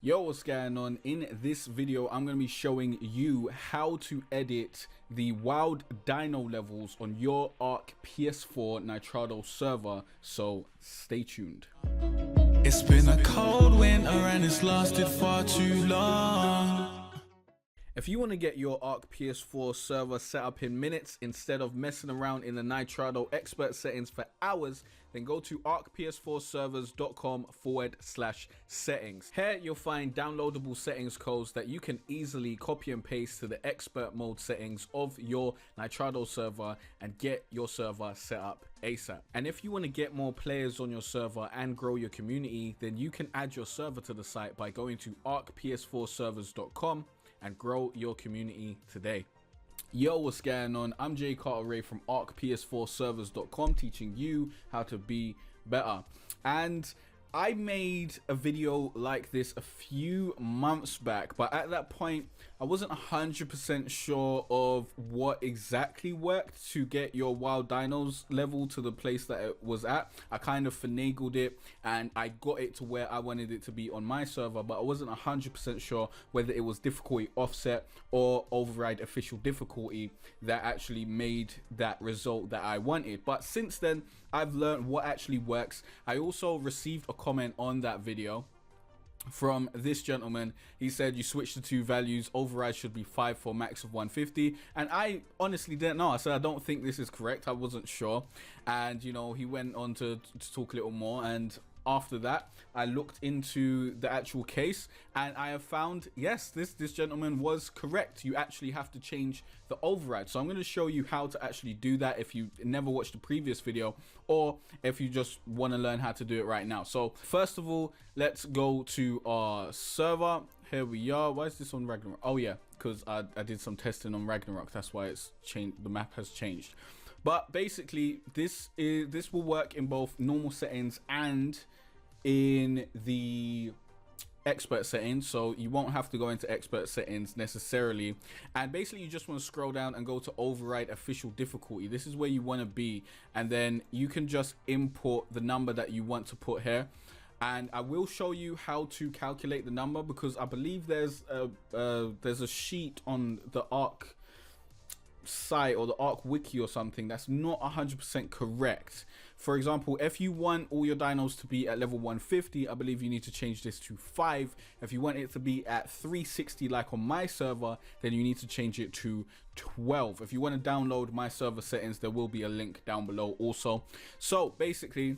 Yo, what's going on? In this video, I'm going to be showing you how to edit the wild dino levels on your ARK PS4 Nitrado server, so stay tuned. It's been a cold winter and it's lasted far too long. If you want to get your ARK PS4 server set up in minutes instead of messing around in the Nitrado expert settings for hours, then go to arkps4servers.com/settings. Here you'll find downloadable settings codes that you can easily copy and paste to the expert mode settings of your Nitrado server and get your server set up ASAP. And if you want to get more players on your server and grow your community, then you can add your server to the site by going to arkps4servers.com and grow your community today. Yo, what's going on? I'm Jay Cartere from arkps4servers.com, teaching you how to be better. And I made a video like this a few months back, but at that point I wasn't 100% sure of what exactly worked to get your wild dinos level to the place that it was at. I kind of finagled it and I got it to where I wanted it to be on my server, but I wasn't 100% sure whether it was difficulty offset or override official difficulty that actually made that result that I wanted. But since then I've learned what actually works. I also received a comment on that video from this gentleman. He said you switch the two values, override should be 5 for max of 150, and I honestly didn't know. I said I don't think this is correct, I wasn't sure. And you know, he went on to talk a little more, and after that I looked into the actual case and I have found, yes, this gentleman was correct. You actually have to change the override. So I'm going to show you how to actually do that if you never watched the previous video or if you just want to learn how to do it right now. So first of all, let's go to our server. Here we are. Why is this on Ragnarok? Oh yeah, because I did some testing on Ragnarok, that's why it's changed. The map has changed. But basically this will work in both normal settings and in the expert settings, so you won't have to go into expert settings necessarily. And basically you just want to scroll down and go to override official difficulty. This is where you want to be, and then you can just import the number that you want to put here. And I will show you how to calculate the number, because I believe there's a sheet on the ARK site or the ARK wiki or something that's not 100% correct. For example, if you want all your dinos to be at level 150, I believe you need to change this to 5. If you want it to be at 360 like on my server, then you need to change it to 12. If you want to download my server settings, there will be a link down below also. So basically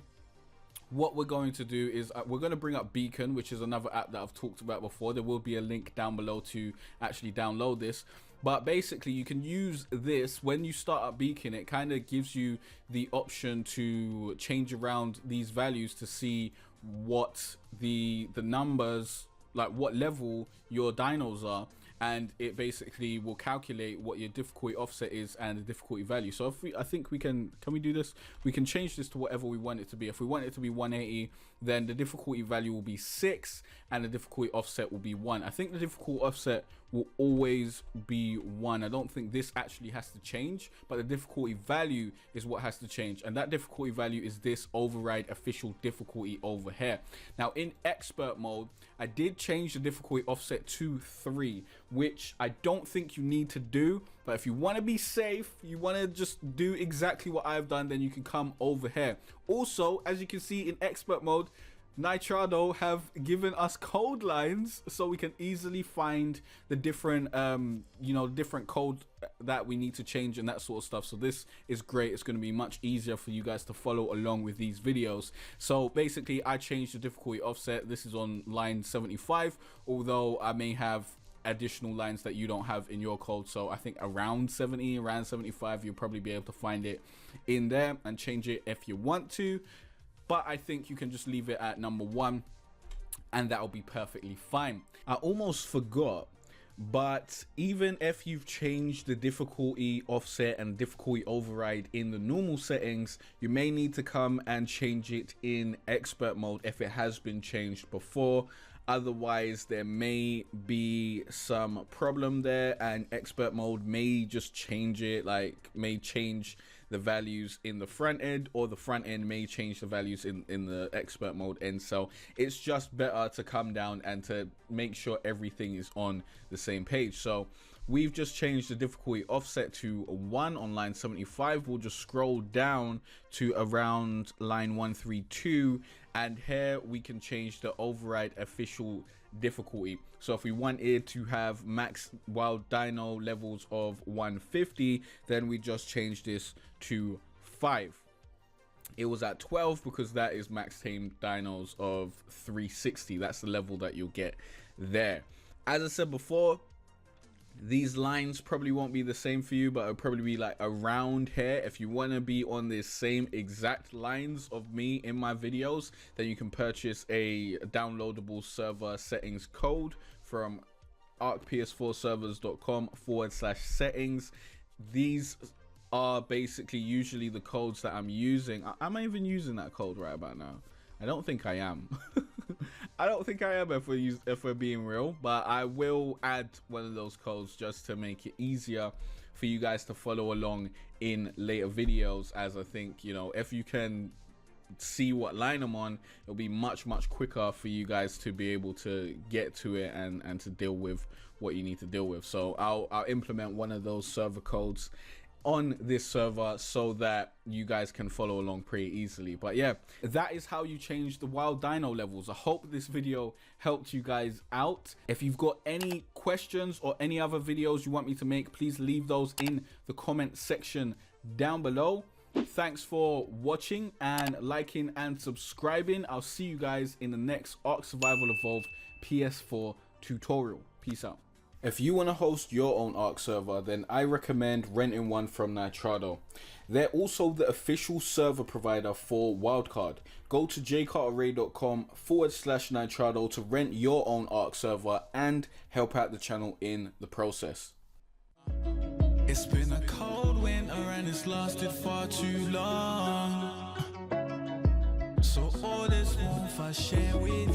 what we're going to do is we're going to bring up Beacon, which is another app that I've talked about before. There will be a link down below to actually download this. But basically you can use this when you start up Beacon. It kind of gives you the option to change around these values to see what the numbers, like what level your dinos are, and it basically will calculate what your difficulty offset is and the difficulty value. So if I think we can we do this? We can change this to whatever we want it to be. If we want it to be 180, then the difficulty value will be 6 and the difficulty offset will be 1. I think the difficulty offset will always be 1. I don't think this actually has to change, but the difficulty value is what has to change, and that difficulty value is this override official difficulty over here. Now in expert mode, I did change the difficulty offset to 3, which I don't think you need to do, but if you want to be safe, you want to just do exactly what I've done, then you can come over here. Also, as you can see in expert mode, Nitrado have given us code lines so we can easily find the different you know, different code that we need to change and that sort of stuff. So this is great. It's going to be much easier for you guys to follow along with these videos. So basically I changed the difficulty offset. This is on line 75, although I may have additional lines that you don't have in your code. So I think around 70, around 75, you'll probably be able to find it in there and change it if you want to. But I think you can just leave it at number 1 and that'll be perfectly fine. I almost forgot, but even if you've changed the difficulty offset and difficulty override in the normal settings, you may need to come and change it in expert mode if it has been changed before. Otherwise, there may be some problem there, and expert mode may just change it, like may change the values in the front end, or the front end may change the values in the expert mode end. So it's just better to come down and to make sure everything is on the same page. So we've just changed the difficulty offset to 1 on line 75. We'll just scroll down to around line 132, and here we can change the override official difficulty. So if we wanted to have max wild dino levels of 150, then we just change this to 5. It was at 12 because that is max tamed dinos of 360. That's the level that you'll get there. As I said before, these lines probably won't be the same for you, but it'll probably be like around here. If you want to be on the same exact lines of me in my videos, then you can purchase a downloadable server settings code from arkps4servers.com/settings. These are basically usually the codes that I'm using. Am I even using that code right about now? I don't think I am. I don't think I am, if we're being real, but I will add one of those codes just to make it easier for you guys to follow along in later videos, as I think, you know, if you can see what line I'm on, it'll be much quicker for you guys to be able to get to it and to deal with what you need to deal with. So I'll implement one of those server codes on this server so that you guys can follow along pretty easily. But yeah, that is how you change the wild dino levels. I hope this video helped you guys out. If you've got any questions or any other videos you want me to make, please leave those in the comment section down below. Thanks for watching and liking and subscribing. I'll see you guys in the next Ark Survival Evolved PS4 tutorial. Peace out. If you want to host your own Ark server, then I recommend renting one from Nitrado. They're also the official server provider for Wildcard. Go to jaycartere.com/Nitrado to rent your own Ark server and help out the channel in the process. It's been a cold winter and it's lasted far too long. So all this warmth I share with